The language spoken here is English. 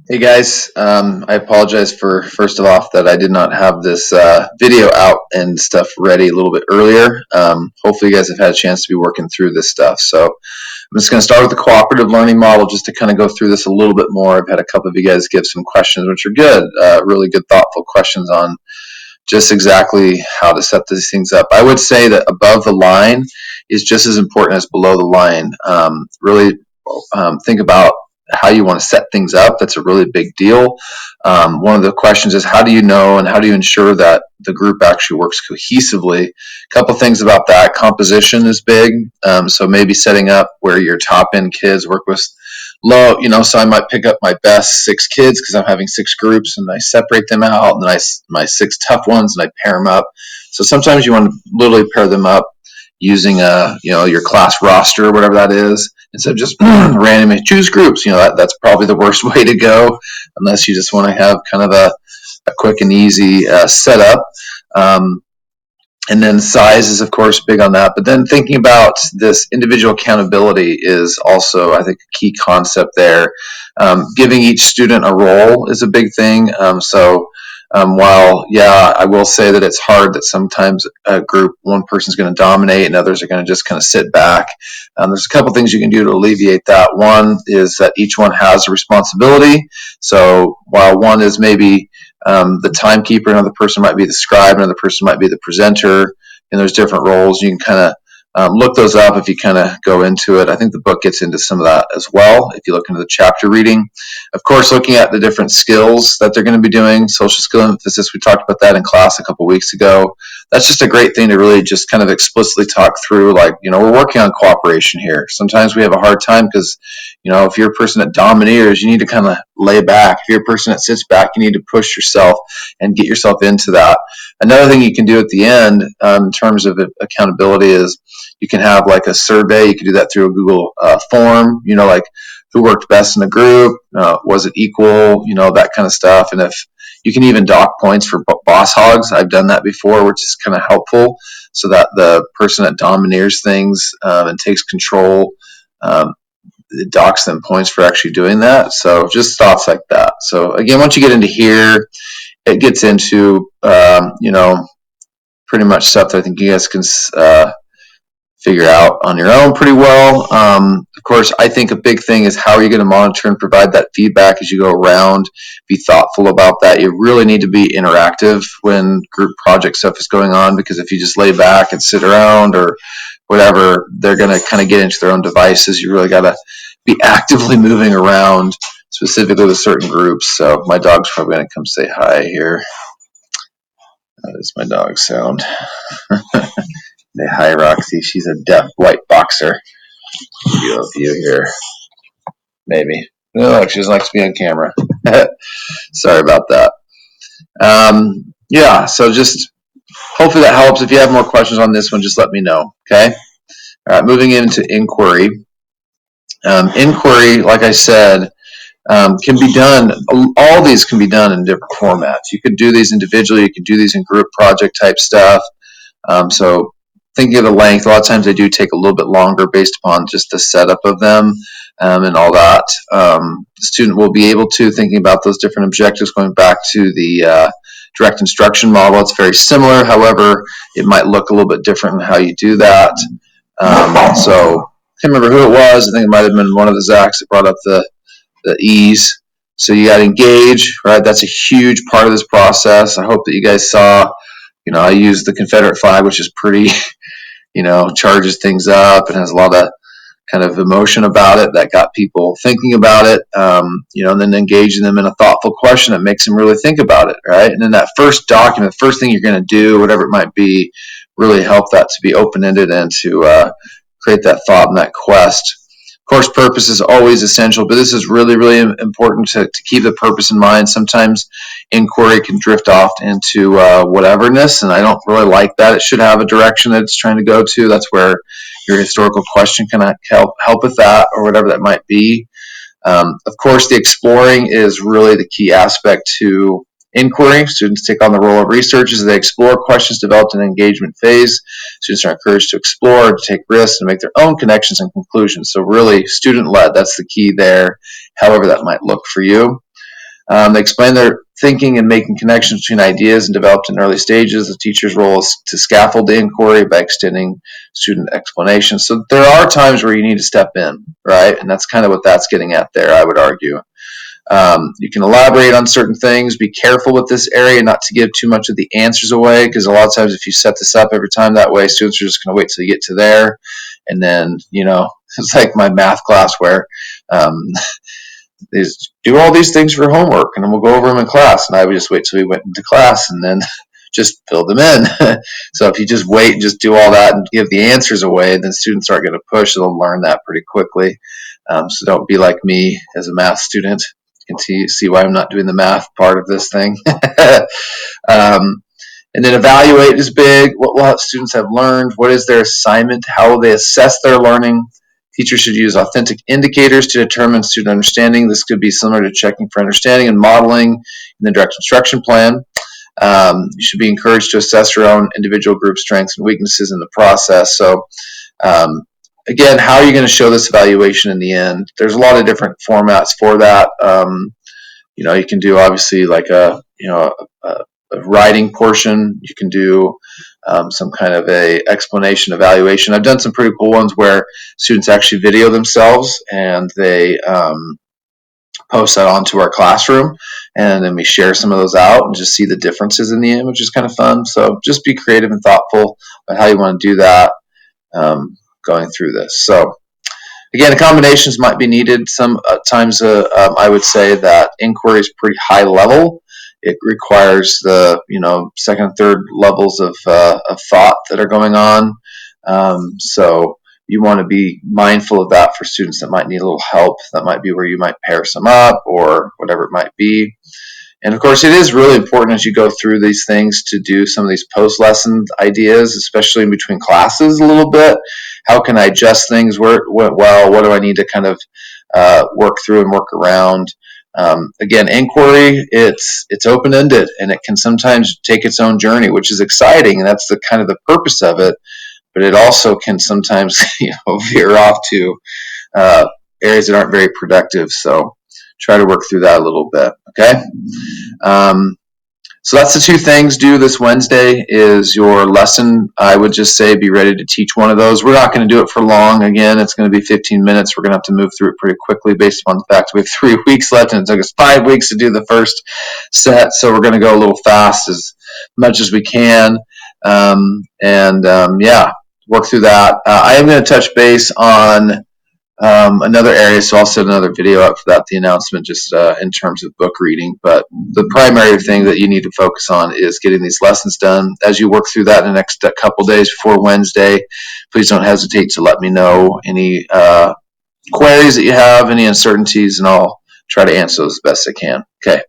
Hey guys, I apologize for first of all that I did not have this video out and stuff ready a little bit earlier. Hopefully, you guys have had a chance to be working through this stuff. So, I'm just going to start with the cooperative learning model just to kind of go through this a little bit more. I've had a couple of you guys give some questions, which are good, really good, thoughtful questions on just exactly how to set these things up. I would say that above the line is just as important as below the line. Really think about how you want to set things up. That's a really big deal. One of the questions is how do you know and how do you ensure that the group actually works cohesively? A couple things about that. Composition is big. So maybe setting up where your top end kids work with low, so I might pick up my best six kids because I'm having six groups and I separate them out and then my six tough ones and I pair them up. So sometimes you want to literally pair them up using your class roster or whatever that is instead of just randomly choose groups. That's probably the worst way to go unless you just want to have kind of a quick and easy setup. And then size is, of course, big on that. But then thinking about this individual accountability is also, I think, a key concept there. Giving each student a role is a big thing. While, yeah, I will say that it's hard that sometimes a group, one person's going to dominate and others are going to just kind of sit back. There's a couple things you can do to alleviate that. One is that each one has a responsibility. So while one is maybe the timekeeper, another person might be the scribe, another person might be the presenter, and there's different roles. You can kind of look those up if you kind of go into it. I think the book gets into some of that as well if you look into the chapter reading. Of course, looking at the different skills that they're going to be doing, social skill emphasis, we talked about that in class a couple weeks ago. That's just a great thing to really just kind of explicitly talk through, like, we're working on cooperation here. Sometimes we have a hard time because, if you're a person that domineers, you need to kind of lay back. If you're a person that sits back, you need to push yourself and get yourself into that. Another thing you can do at the end in terms of accountability is you can have like a survey. You can do that through a Google form, like who worked best in the group, was it equal, that kind of stuff. And if you can even dock points for boss hogs. I've done that before, which is kind of helpful so that the person that domineers things and takes control, it docks them points for actually doing that. So just thoughts like that. So again, once you get into here, it gets into, pretty much stuff that I think you guys can figure out on your own pretty well. Of course, I think a big thing is how are you going to monitor and provide that feedback as you go around. Be thoughtful about that. You really need to be interactive when group project stuff is going on, because if you just lay back and sit around or whatever, they're going to kind of get into their own devices. You really got to be actively moving around, specifically with certain groups. So my dog's probably going to come say hi here. That is my dog's sound. Say hi, Roxy. She's a deaf white boxer. View of you here. Maybe. No, she doesn't like to be on camera. Sorry about that. Yeah, so just hopefully that helps. If you have more questions on this one, just let me know. Okay. All right, moving into inquiry. Inquiry, like I said, can be done. All these can be done in different formats. You could do these individually. You could do these in group project type stuff. So thinking of the length, a lot of times they do take a little bit longer based upon just the setup of them and all that. The student will be able to, thinking about those different objectives, going back to the direct instruction model. It's very similar. However, it might look a little bit different in how you do that. So I can't remember who it was. I think it might have been one of the Zacks that brought up the ease. So you got to engage, right? That's a huge part of this process. I hope that you guys saw, I use the Confederate flag, which is pretty, charges things up and has a lot of kind of emotion about it that got people thinking about it, and then engaging them in a thoughtful question that makes them really think about it, right? And then that first document, first thing you're going to do, whatever it might be, really help that to be open-ended and to create that thought and that quest. Course purpose is always essential, but this is really, really important to keep the purpose in mind. Sometimes inquiry can drift off into whateverness, and I don't really like that. It should have a direction that it's trying to go to. That's where your historical question can help with that, or whatever that might be. Of course, the exploring is really the key aspect to inquiry. Students take on the role of researchers as they explore questions developed in the engagement phase. Students are encouraged to explore, to take risks, and make their own connections and conclusions. So really student-led, that's the key there, however that might look for you. They explain their thinking and making connections between ideas and developed in early stages. The teacher's role is to scaffold the inquiry by extending student explanations. So there are times where you need to step in, right? And that's kind of what that's getting at there, I would argue. You can elaborate on certain things. Be careful with this area not to give too much of the answers away, because a lot of times if you set this up every time that way, students are just going to wait till you get to there. And then, it's like my math class where they do all these things for homework and then we'll go over them in class. And I would just wait till we went into class and then just fill them in. So if you just wait and just do all that and give the answers away, then students aren't going to push. They'll learn that pretty quickly. So don't be like me as a math student. You can see why I'm not doing the math part of this thing. And then evaluate is big. What will students have learned? What is their assignment? How will they assess their learning? Teachers should use authentic indicators to determine student understanding. This could be similar to checking for understanding and modeling in the direct instruction plan. You should be encouraged to assess your own individual group strengths and weaknesses in the process. So again, how are you going to show this evaluation in the end? There's a lot of different formats for that. You can do obviously like a writing portion. You can do some kind of a explanation evaluation. I've done some pretty cool ones where students actually video themselves and they post that onto our classroom, and then we share some of those out and just see the differences in the end, which is kind of fun. So just be creative and thoughtful about how you want to do that going through this. So again, accommodations might be needed. Sometimes I would say that inquiry is pretty high level. It requires the second and third levels of thought that are going on. So you want to be mindful of that for students that might need a little help. That might be where you might pair some up or whatever it might be. And of course, it is really important as you go through these things to do some of these post-lesson ideas, especially in between classes a little bit. How can I adjust things where it went well? What do I need to kind of work through and work around? Again, inquiry, it's open-ended, and it can sometimes take its own journey, which is exciting, and that's the kind of the purpose of it. But it also can sometimes veer off to areas that aren't very productive. So try to work through that a little bit. Okay. So that's the two things due this Wednesday is your lesson. I would just say be ready to teach one of those. We're not going to do it for long. Again, it's going to be 15 minutes. We're going to have to move through it pretty quickly based upon the fact we have 3 weeks left, and it took us 5 weeks to do the first set. So we're going to go a little fast as much as we can. Yeah, work through that. I am going to touch base on another area, so I'll set another video up for that, the announcement, just in terms of book reading. But the primary thing that you need to focus on is getting these lessons done. As you work through that in the next couple days before Wednesday, please don't hesitate to let me know any queries that you have, any uncertainties, and I'll try to answer those as best I can. Okay.